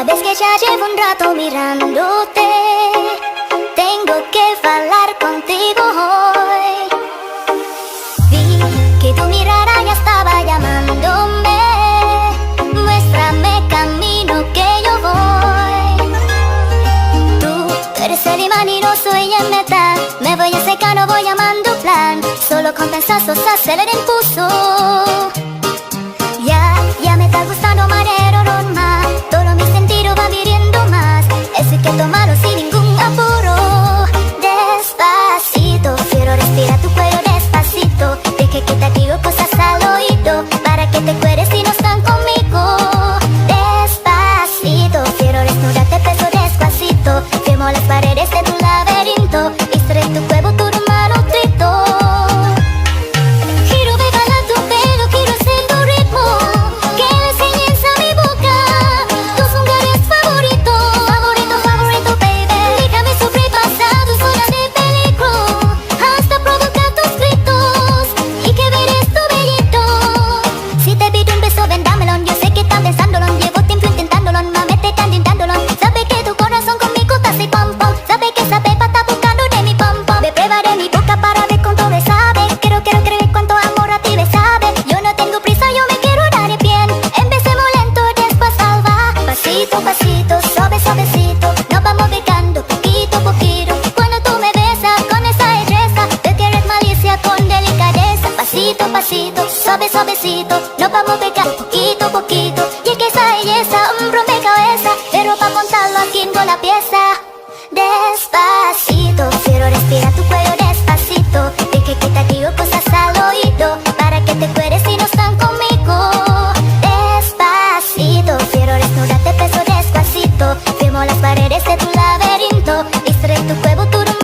Sabes que ya llevo un rato mirándote. Tengo que hablar contigo hoy. Vi que tu mirada ya estaba llamándome. Muéstrame camino que yo voy. Tú eres el imán y no soy el metal. Me voy a secar, no voy llamando plan. Solo con pensazos acelera el impulso. Ya me está gustando manera normal. Todo mi sentido va viviendo más. Eso hay que tomarlo sin ningún apuro. Despacito, quiero respirar tu cuello despacito. Deje que te digo cosas al oído, para que te acuerdes si no están conmigo. Despacito, quiero desnudarte peso despacito. Firmo las paredes de tu laberinto. Estaré en tu cuerpo, tu manuscrito. Quiero regalar tu pelo, quiero hacer tu ritmo. Que le enseñes a mi boca tus lugares favoritos. Favorito, favorito, baby. Déjame sobrepasar tus horas de peligro, hasta provocar tus gritos y que veres tu bellito. Si te pido un beso, ven, dámelo. Yo sé que estás pensándolo. Llevo tiempo intentándolo, mami, te están intentándolo. Sabe que tu corazón conmigo está así, pom, pom. Sabe que esa pepa está buscando de mi pom, pom. Me preparé mi boca para ver cuánto me sabe. Quiero creer cuánto amor a ti me sabe. Yo no tengo prisa, yo me quiero dar bien. Empecemos lento, después salva. Pasito, pasito, suave, suavecito. Nos vamos pegando poquito, poquito. Cuando tú me besas con esa belleza, te quieres malicia con delicadeza. Pasito, pasito, suave, suavecito. Nos vamos pegando poquito, poquito. Y es que esa belleza, un rompecabezas, pero pa' montarlo aquí con la pieza. Despacito, quiero respirar tu cuello despacito. Deje que te digo cosas al oído, para que te acuerdes si no están conmigo. Despacito, quiero desnudarte